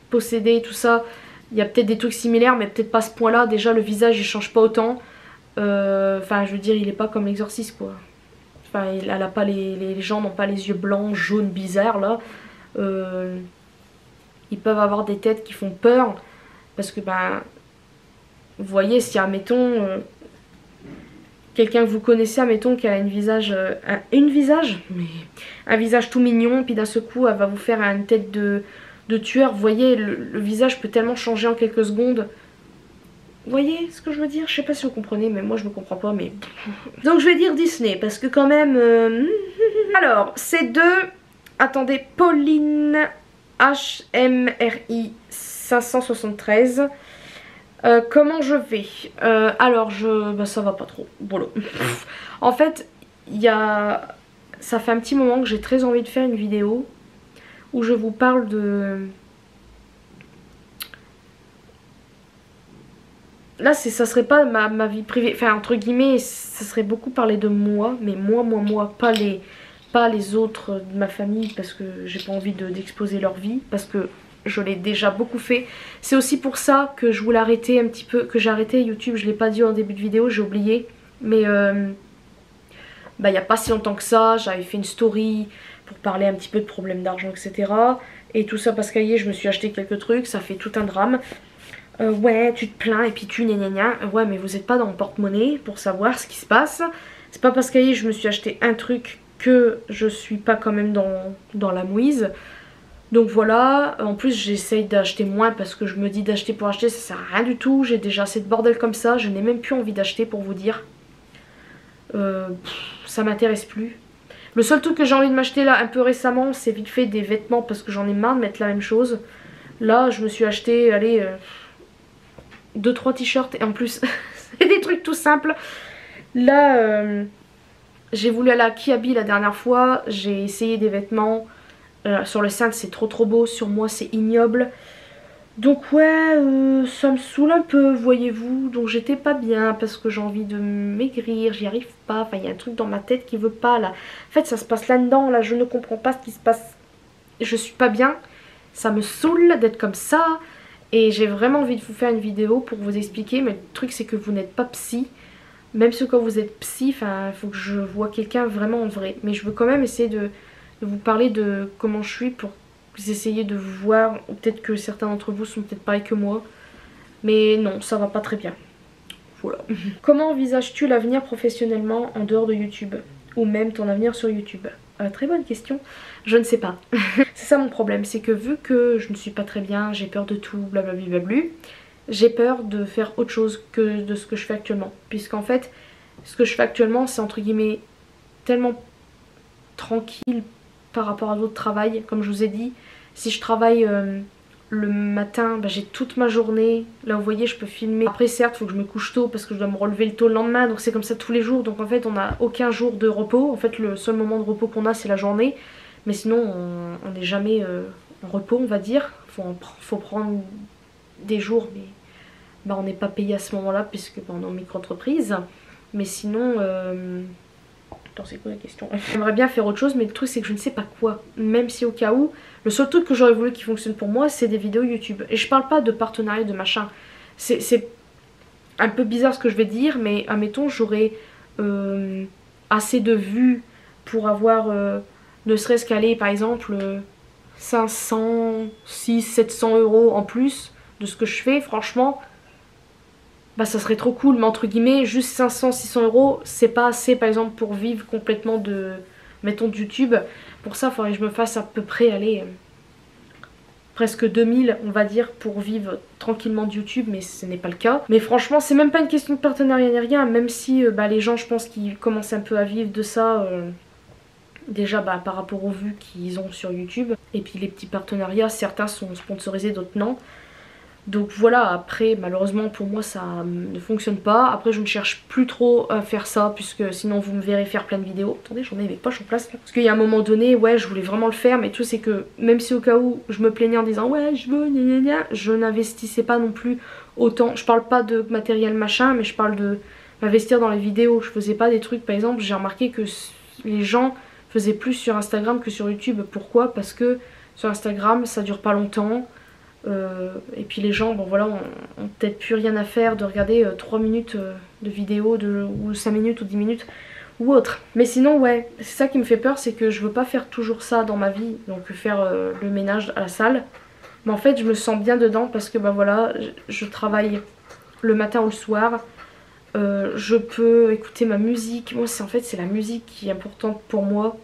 possédées et tout ça, il y a peut-être des trucs similaires mais peut-être pas à ce point là. Déjà le visage il change pas autant. Enfin je veux dire il est pas comme L'Exorciste quoi. Enfin elle a pas les gens n'ont pas les yeux blancs, jaunes, bizarres là. Ils peuvent avoir des têtes qui font peur. Parce que ben vous voyez si admettons quelqu'un que vous connaissez, admettons qu'elle a un visage tout mignon, puis d'un seul coup elle va vous faire une tête de tueur. Vous voyez, le visage peut tellement changer en quelques secondes. Vous voyez ce que je veux dire? Je sais pas si vous comprenez, mais moi je me comprends pas, mais... Donc je vais dire Disney, parce que quand même... Alors, c'est de... Attendez, Pauline HMRI 573. Comment je vais? Alors, bah, ça va pas trop. Voilà. En fait, ça fait un petit moment que j'ai très envie de faire une vidéo où je vous parle de... Là, ça serait pas ma vie privée, enfin entre guillemets, ça serait beaucoup parler de moi, mais moi, pas les autres de ma famille parce que j'ai pas envie d'exposer leur vie, parce que je l'ai déjà beaucoup fait. C'est aussi pour ça que je voulais arrêter un petit peu, que j'ai arrêté YouTube, je l'ai pas dit en début de vidéo, j'ai oublié, mais bah, y a pas si longtemps que ça, j'avais fait une story pour parler un petit peu de problèmes d'argent, etc. Et tout ça parce qu'ailleurs je me suis acheté quelques trucs, ça fait tout un drame. Ouais, tu te plains et puis tu gna. Ouais, mais vous êtes pas dans mon porte-monnaie pour savoir ce qui se passe. C'est pas parce qu'ailleurs je me suis acheté un truc que je suis pas quand même dans la mouise. Donc voilà, en plus j'essaye d'acheter moins parce que je me dis d'acheter pour acheter ça sert à rien du tout. J'ai déjà assez de bordel comme ça, je n'ai même plus envie d'acheter pour vous dire. Ça m'intéresse plus. Le seul truc que j'ai envie de m'acheter là un peu récemment, c'est vite fait des vêtements parce que j'en ai marre de mettre la même chose. Là je me suis acheté, allez, 2-3 t-shirts et en plus c'est des trucs tout simples. Là j'ai voulu aller à Kiabi la dernière fois, j'ai essayé des vêtements. Sur le sein c'est trop beau, sur moi c'est ignoble. Donc ouais, ça me saoule un peu, voyez-vous. Donc j'étais pas bien parce que j'ai envie de maigrir, j'y arrive pas. Enfin il y a un truc dans ma tête qui veut pas là. En fait ça se passe là-dedans, là je ne comprends pas ce qui se passe. Je suis pas bien, ça me saoule d'être comme ça. Et j'ai vraiment envie de vous faire une vidéo pour vous expliquer. Mais le truc c'est que vous n'êtes pas psy. Même si quand vous êtes psy, enfin il faut que je vois quelqu'un vraiment en vrai. Mais je veux quand même essayer de vous parler de comment je suis pour vous essayer de vous voir. Ou peut-être que certains d'entre vous sont peut-être pareils que moi. Mais non, ça va pas très bien. Voilà. Comment envisages-tu l'avenir professionnellement en dehors de YouTube? Ou même ton avenir sur YouTube? Très bonne question. Je ne sais pas. C'est ça mon problème. C'est que vu que je ne suis pas très bien, j'ai peur de tout, blablabla, j'ai peur de faire autre chose que de ce que je fais actuellement. Puisqu'en fait, ce que je fais actuellement, c'est entre guillemets tellement tranquille par rapport à d'autres travails. Comme je vous ai dit, si je travaille le matin, bah, j'ai toute ma journée. Là vous voyez je peux filmer. Après certes il faut que je me couche tôt parce que je dois me relever le tôt le lendemain. Donc c'est comme ça tous les jours. Donc en fait on n'a aucun jour de repos. En fait le seul moment de repos qu'on a c'est la journée. Mais sinon on n'est jamais en repos on va dire. Faut prendre des jours mais bah, on n'est pas payé à ce moment là puisque bah, on est en micro-entreprise. Mais sinon Attends, c'est quoi la question? J'aimerais bien faire autre chose, mais le truc c'est que je ne sais pas quoi. Même si au cas où, le seul truc que j'aurais voulu qui fonctionne pour moi, c'est des vidéos YouTube. Et je parle pas de partenariat, de machin. C'est un peu bizarre ce que je vais dire, mais admettons, j'aurais assez de vues pour avoir, ne serait-ce qu'aller par exemple 500, 600, 700 € en plus de ce que je fais, franchement, bah ça serait trop cool. Mais entre guillemets, juste 500, 600 €, c'est pas assez par exemple pour vivre complètement de, mettons, de YouTube. Pour ça, il faudrait que je me fasse à peu près, aller presque 2000 on va dire, pour vivre tranquillement de YouTube, mais ce n'est pas le cas. Mais franchement, c'est même pas une question de partenariat ni rien, même si bah, les gens, je pense qu'ils commencent un peu à vivre de ça. Déjà bah, par rapport aux vues qu'ils ont sur YouTube. Et puis les petits partenariats, certains sont sponsorisés, d'autres non. Donc voilà, après malheureusement pour moi ça ne fonctionne pas. Après je ne cherche plus trop à faire ça, puisque sinon vous me verrez faire plein de vidéos. Attendez, j'en ai mes poches en place là. Parce qu'il y a un moment donné, ouais, je voulais vraiment le faire, mais tout c'est que même si au cas où je me plaignais en disant ouais je veux gna gna gna, je n'investissais pas non plus autant. Je parle pas de matériel machin, mais je parle de m'investir dans les vidéos. Je faisais pas des trucs, par exemple j'ai remarqué que les gens faisaient plus sur Instagram que sur YouTube. Pourquoi? Parce que sur Instagram ça dure pas longtemps. Et puis les gens, bon voilà, ont peut-être plus rien à faire de regarder 3 minutes de vidéo ou 5 minutes ou 10 minutes ou autre. Mais sinon ouais, c'est ça qui me fait peur, c'est que je veux pas faire toujours ça dans ma vie, donc faire le ménage à la salle. Mais en fait je me sens bien dedans parce que bah voilà, je travaille le matin ou le soir. Je peux écouter ma musique. Moi en fait c'est la musique qui est importante pour moi.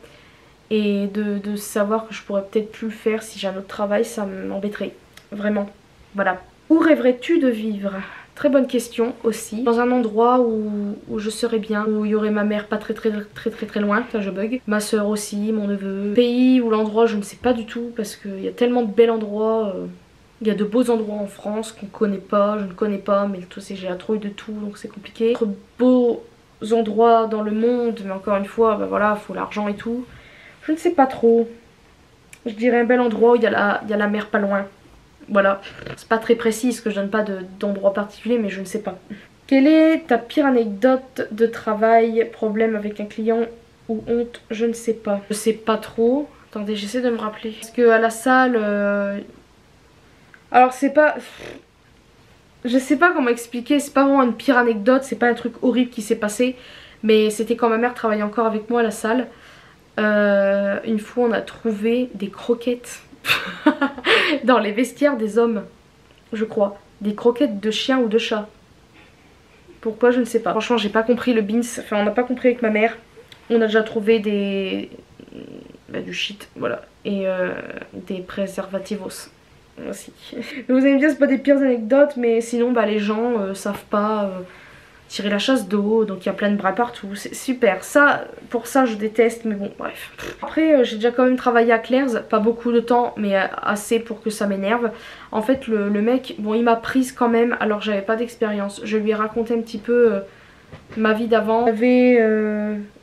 Et de savoir que je pourrais peut-être plus le faire si j'ai un autre travail, ça m'embêterait. Vraiment, voilà. Où rêverais-tu de vivre? Très bonne question aussi. Dans un endroit où je serais bien, où il y aurait ma mère pas très loin, là je bug. Ma soeur aussi, mon neveu. Pays ou l'endroit, je ne sais pas du tout, parce qu'il y a tellement de bels endroits. Il y a de beaux endroits en France qu'on connaît pas, je ne connais pas, mais tout c'est j'ai la trouille de tout, donc c'est compliqué. D'autres beaux endroits dans le monde, mais encore une fois, bah voilà, faut l'argent et tout. Je ne sais pas trop. Je dirais un bel endroit où il y a la mer pas loin. Voilà, c'est pas très précis parce que je donne pas d'endroit particulier, mais je ne sais pas. Quelle est ta pire anecdote de travail, problème avec un client ou honte? Je ne sais pas. Je sais pas trop. Attendez, j'essaie de me rappeler. Parce que à la salle... Alors c'est pas... Je sais pas comment expliquer, c'est pas vraiment une pire anecdote, c'est pas un truc horrible qui s'est passé. Mais c'était quand ma mère travaillait encore avec moi à la salle. Une fois on a trouvé des croquettes dans les vestiaires des hommes, je crois. Des croquettes de chien ou de chat. Pourquoi je ne sais pas. Franchement j'ai pas compris le beans, enfin on n'a pas compris avec ma mère. On a déjà trouvé du shit, voilà. Et des préservativos aussi. Vous allez me dire c'est pas des pires anecdotes, mais sinon bah les gens savent pas tirer la chasse d'eau, donc il y a plein de bras partout, c'est super. Ça, pour ça je déteste, mais bon bref. Après j'ai déjà quand même travaillé à Claire's, pas beaucoup de temps, mais assez pour que ça m'énerve. En fait le mec, bon il m'a prise quand même, alors j'avais pas d'expérience. Je lui ai raconté un petit peu ma vie d'avant. J'avais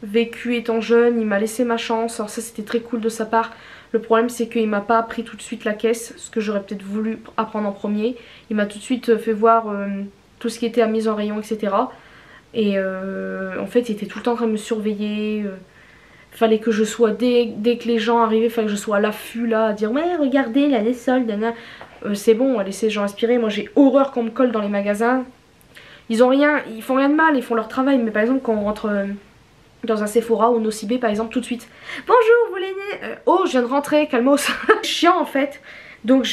vécu étant jeune, il m'a laissé ma chance, alors ça c'était très cool de sa part. Le problème c'est qu'il m'a pas appris tout de suite la caisse, ce que j'aurais peut-être voulu apprendre en premier. Il m'a tout de suite fait voir tout ce qui était à mise en rayon, etc. Et en fait il était tout le temps en train de me surveiller. Fallait que je sois, dès que les gens arrivaient, fallait que je sois à l'affût là, à dire ouais regardez là les soldes, c'est bon, laissez les gens respirer. Moi j'ai horreur qu'on me colle dans les magasins. Ils ont rien, ils font rien de mal, ils font leur travail, mais par exemple quand on rentre dans un Sephora ou Nocibé par exemple, tout de suite bonjour vous l'aîné, oh je viens de rentrer, calmos. Chiant en fait. Donc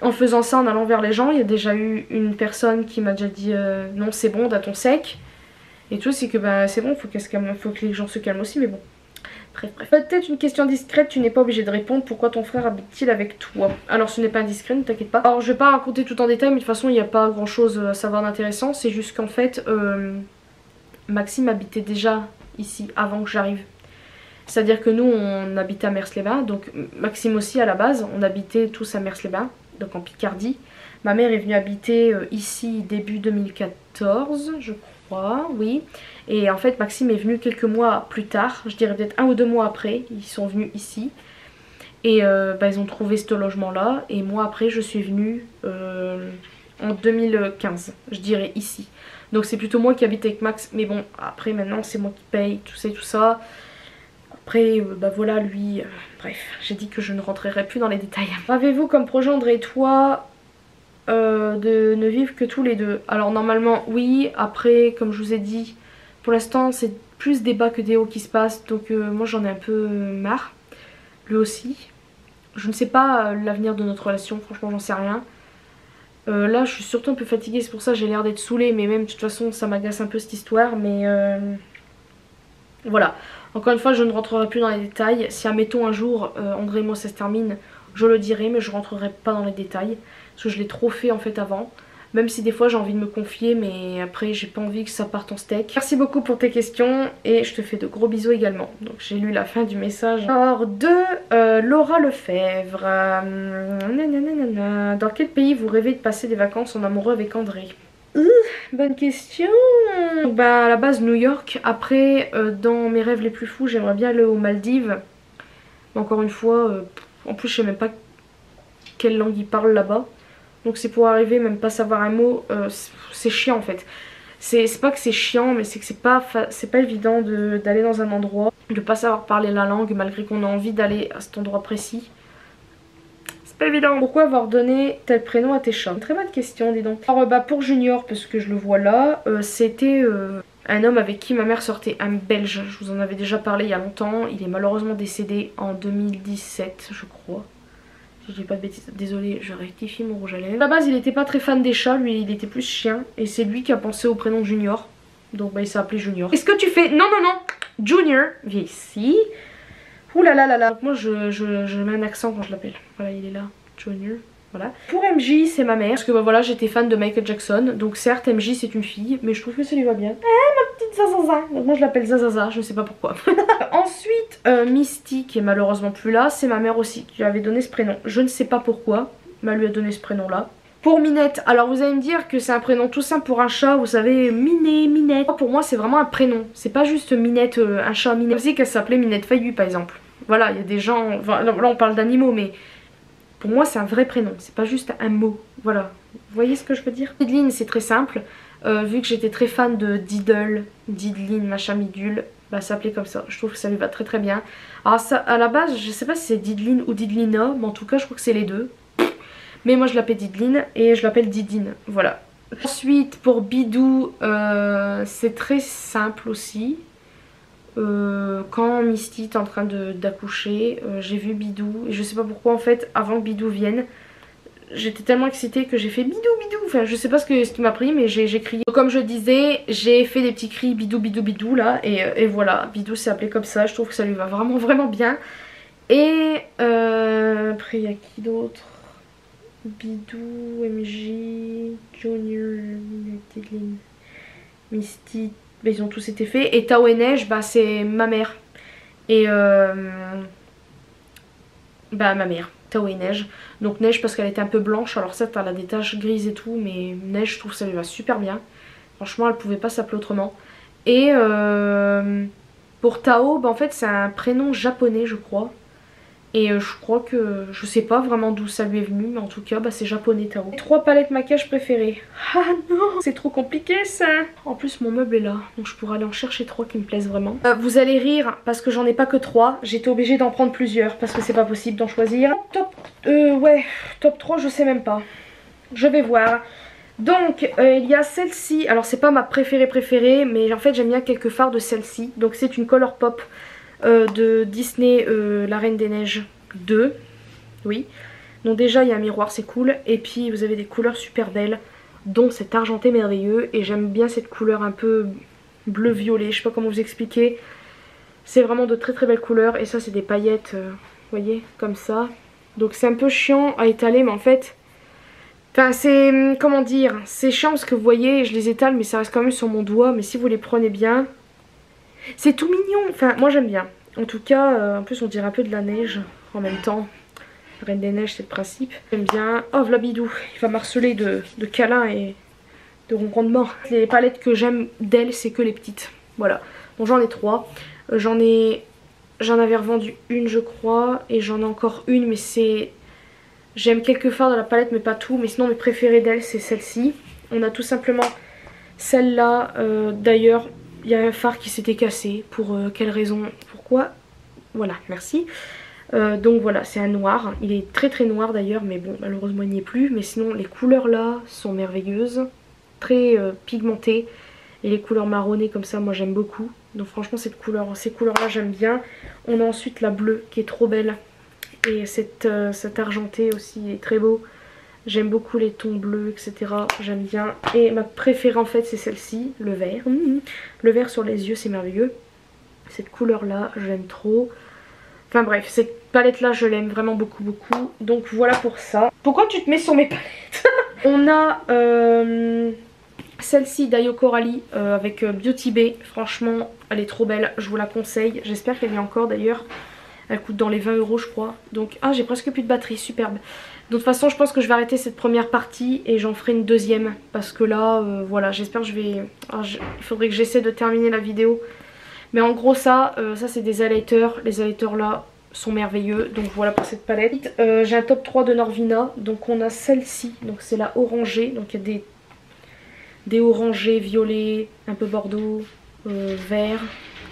en faisant ça, en allant vers les gens, il y a déjà eu une personne qui m'a déjà dit non c'est bon, d'un ton sec. Et tout, c'est que bah c'est bon, faut que les gens se calment aussi, mais bon. Bref. Peut-être une question discrète, tu n'es pas obligé de répondre. Pourquoi ton frère habite-t-il avec toi? Alors ce n'est pas indiscret, ne t'inquiète pas. Alors je vais pas raconter tout en détail, mais de toute façon il n'y a pas grand chose à savoir d'intéressant. C'est juste qu'en fait Maxime habitait déjà ici avant que j'arrive. C'est-à-dire que nous on habitait à Mers-les-Bains, donc Maxime aussi à la base, on habitait tous à Mers-les-Bains, donc en Picardie. Ma mère est venue habiter ici début 2014 je crois, oui. Et en fait Maxime est venu quelques mois plus tard, je dirais peut-être 1 ou 2 mois après, ils sont venus ici. Et ils ont trouvé ce logement là, et moi après je suis venue en 2015, je dirais ici. Donc c'est plutôt moi qui habite avec Max, mais bon après maintenant c'est moi qui paye tout ça. Après, bah voilà, lui, bref, j'ai dit que je ne rentrerai plus dans les détails. Avez-vous comme projet, André et toi, de ne vivre que tous les deux? Alors normalement, oui. Après, comme je vous ai dit, pour l'instant, c'est plus débat que des hauts qui se passent. Donc moi, j'en ai un peu marre. Lui aussi. Je ne sais pas l'avenir de notre relation, franchement, j'en sais rien. Là, je suis surtout un peu fatiguée, c'est pour ça que j'ai l'air d'être saoulée. Mais même, de toute façon, ça m'agace un peu cette histoire. Mais voilà. Encore une fois, je ne rentrerai plus dans les détails. Si admettons un jour André et moi ça se termine, je le dirai, mais je rentrerai pas dans les détails. Parce que je l'ai trop fait en fait avant. Même si des fois j'ai envie de me confier, mais après j'ai pas envie que ça parte en steak. Merci beaucoup pour tes questions et je te fais de gros bisous également. Donc j'ai lu la fin du message. Alors de Laura Lefebvre. Dans quel pays vous rêvez de passer des vacances en amoureux avec André? Bonne question. Bah à la base New York. Après dans mes rêves les plus fous j'aimerais bien aller aux Maldives. Mais encore une fois, en plus je sais même pas quelle langue ils parlent là-bas. Donc c'est pour arriver même pas savoir un mot, c'est chiant en fait. C'est pas que c'est chiant, mais c'est que c'est pas évident d'aller dans un endroit, de pas savoir parler la langue malgré qu'on a envie d'aller à cet endroit précis. C'est pas évident. Pourquoi avoir donné tel prénom à tes chats? Très bonne question, dis donc. Alors bah pour Junior, parce que je le vois là, c'était un homme avec qui ma mère sortait, un Belge. Je vous en avais déjà parlé il y a longtemps. Il est malheureusement décédé en 2017, je crois. Si je dis pas de bêtises, désolée, je rectifie mon rouge à lèvres. À la base, il était pas très fan des chats, lui, il était plus chien. Et c'est lui qui a pensé au prénom Junior. Donc bah il s'est appelé Junior. Est-ce que tu fais... Non, non, non, Junior, viens ici. Ouh là là là là. Moi, je mets un accent quand je l'appelle. Voilà, il est là, Junior. Voilà. Pour MJ, c'est ma mère. Parce que bah voilà, j'étais fan de Michael Jackson. Donc certes, MJ c'est une fille, mais je trouve que ça lui va bien. Ma petite Zazaza. Donc moi je l'appelle Zazaza, je sais pas pourquoi. Ensuite, Misty, qui est malheureusement plus là, c'est ma mère aussi qui lui avait donné ce prénom. Je ne sais pas pourquoi, mais elle lui a donné ce prénom là. Pour Minette, alors vous allez me dire que c'est un prénom tout simple pour un chat, vous savez, Minet, Minette. Pour moi c'est vraiment un prénom, c'est pas juste Minette, un chat Minette. Je sais qu'elle s'appelait Minette Fayu par exemple. Voilà, il y a des gens, enfin, là on parle d'animaux, mais pour moi c'est un vrai prénom, c'est pas juste un mot. Voilà, vous voyez ce que je veux dire? Diddline c'est très simple, vu que j'étais très fan de Diddle, Diddline, machin bidule, bah s'appeler comme ça, je trouve que ça lui va très très bien. Alors ça, à la base je sais pas si c'est Diddline ou Diddlina, mais en tout cas je crois que c'est les deux. Mais moi je l'appelle Diddline et je l'appelle Didine, voilà. Ensuite pour Bidou, c'est très simple aussi. Quand Misty est en train d'accoucher, j'ai vu Bidou et je sais pas pourquoi en fait avant que Bidou vienne j'étais tellement excitée que j'ai fait Bidou Bidou, enfin je sais pas ce qui m'a pris mais j'ai crié. Comme je disais, j'ai fait des petits cris Bidou Bidou Bidou là et voilà, Bidou s'est appelé comme ça, je trouve que ça lui va vraiment vraiment bien. Et après il y a qui d'autre? Bidou, MJ, Junior, Misty, bah, ils ont tous été faits. Et Tao et Neige, bah, c'est ma mère. Et bah ma mère, Tao et Neige. Donc Neige parce qu'elle était un peu blanche, alors ça elle a des taches grises et tout, mais Neige je trouve que ça lui va super bien. Franchement elle pouvait pas s'appeler autrement. Et pour Tao, bah, en fait c'est un prénom japonais je crois. Et je crois que, je sais pas vraiment d'où ça lui est venu, mais en tout cas bah, c'est japonais Tao. 3 palettes maquillage préférées. Ah non, c'est trop compliqué ça. En plus mon meuble est là, donc je pourrais aller en chercher 3 qui me plaisent vraiment. Vous allez rire parce que j'en ai pas que 3. J'étais obligée d'en prendre plusieurs parce que c'est pas possible d'en choisir. Top 3 je sais même pas. Je vais voir. Donc il y a celle-ci, alors c'est pas ma préférée mais en fait j'aime bien quelques fards de celle-ci. Donc c'est une Color Pop. De Disney La Reine des Neiges 2. Oui. Donc déjà il y a un miroir, c'est cool. Et puis vous avez des couleurs super belles, dont cet argenté merveilleux. Et j'aime bien cette couleur un peu bleu-violet, je sais pas comment vous expliquer. C'est vraiment de très très belles couleurs. Et ça c'est des paillettes, vous voyez, comme ça. Donc c'est un peu chiant à étaler, mais en fait... Enfin c'est... Comment dire? C'est chiant parce que vous voyez, je les étale, mais ça reste quand même sur mon doigt. Mais si vous les prenez bien... C'est tout mignon, enfin moi j'aime bien. En tout cas, en plus on dirait un peu de la neige en même temps. Reine des Neiges c'est le principe. J'aime bien. Oh v'là Bidou, il va m'harceler de câlins et de ronronnements. Les palettes que j'aime d'elle c'est que les petites. Voilà, donc j'en ai 3. J'en avais revendu une je crois. Et j'en ai encore une mais c'est... J'aime quelques fards de la palette mais pas tout. Mais sinon mes préférées d'elle c'est celle-ci. On a tout simplement celle-là. D'ailleurs... Il y a un phare qui s'était cassé. Pour quelle raison? Pourquoi Voilà, merci. Donc voilà, c'est un noir. Il est très très noir d'ailleurs, mais bon, malheureusement il n'y est plus. Mais sinon, les couleurs là sont merveilleuses. Très pigmentées. Et les couleurs marronnées comme ça, moi j'aime beaucoup. Donc franchement, ces couleurs là, j'aime bien. On a ensuite la bleue qui est trop belle. Et cet argenté aussi est très beau. J'aime beaucoup les tons bleus, etc. J'aime bien. Et ma préférée en fait, c'est celle-ci, le vert. Le vert sur les yeux, c'est merveilleux. Cette couleur là, j'aime trop. Enfin bref, cette palette là, je l'aime vraiment beaucoup beaucoup. Donc voilà pour ça. Pourquoi tu te mets sur mes palettes? On a celle-ci d'Ayo Coralie avec Beauty Bay. Franchement, elle est trop belle. Je vous la conseille. J'espère qu'elle y est encore d'ailleurs. Elle coûte dans les 20 € je crois. Donc, ah, j'ai presque plus de batterie, superbe. De toute façon, je pense que je vais arrêter cette première partie et j'en ferai une deuxième. Parce que là, voilà, j'espère que je vais... il faudrait que j'essaie de terminer la vidéo. Mais en gros, ça c'est des highlighters. Les highlighters là sont merveilleux. Donc voilà pour cette palette. J'ai un top 3 de Norvina. Donc on a celle-ci. Donc c'est la orangée. Donc il y a des orangés, violets, un peu bordeaux, vert.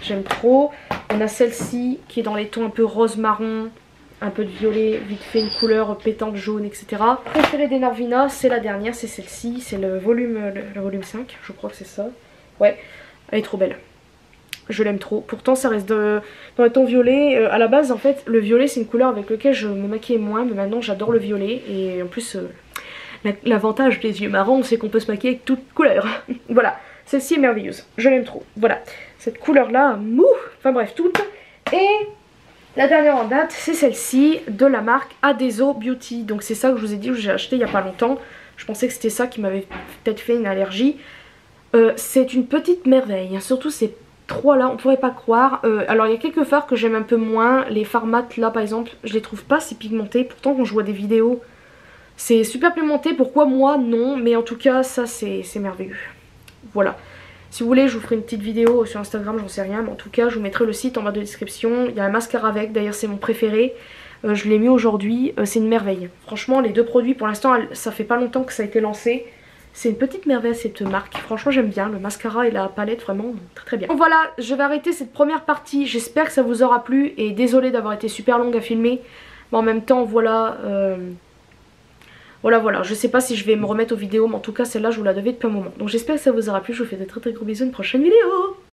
J'aime trop. On a celle-ci qui est dans les tons un peu rose marron, un peu de violet, vite fait une couleur pétante jaune, etc. Préférée des Norvina, c'est la dernière, c'est celle-ci, c'est le volume 5, je crois que c'est ça. Ouais, elle est trop belle. Je l'aime trop. Pourtant ça reste dans les tons violets. À la base en fait le violet c'est une couleur avec laquelle je me maquillais moins, mais maintenant j'adore le violet. Et en plus l'avantage des yeux marrons c'est qu'on peut se maquiller avec toute couleur. Voilà, celle-ci est merveilleuse, je l'aime trop. Voilà, cette couleur là, mouh. Enfin bref, toutes. Et la dernière en date c'est celle-ci de la marque Adeso Beauty. Donc c'est ça que je vous ai dit que j'ai acheté il n'y a pas longtemps. Je pensais que c'était ça qui m'avait peut-être fait une allergie. C'est une petite merveille, surtout ces trois là, on pourrait pas croire. Alors il y a quelques fards que j'aime un peu moins. Les fards mat là par exemple, je les trouve pas si pigmentés. Pourtant quand je vois des vidéos c'est super pigmenté. Pourquoi moi non? Mais en tout cas ça c'est merveilleux. Voilà. Si vous voulez je vous ferai une petite vidéo sur Instagram, j'en sais rien. Mais en tout cas je vous mettrai le site en bas de description. Il y a un mascara avec, d'ailleurs c'est mon préféré. Je l'ai mis aujourd'hui, c'est une merveille. Franchement les deux produits pour l'instant ça fait pas longtemps que ça a été lancé. C'est une petite merveille cette marque, franchement j'aime bien, le mascara et la palette vraiment très très bien. Donc voilà, je vais arrêter cette première partie, j'espère que ça vous aura plu et désolée d'avoir été super longue à filmer. Mais en même temps voilà, voilà, je sais pas si je vais me remettre aux vidéos mais en tout cas celle-là je vous la devais depuis un moment. Donc j'espère que ça vous aura plu, je vous fais de très très gros bisous, une prochaine vidéo.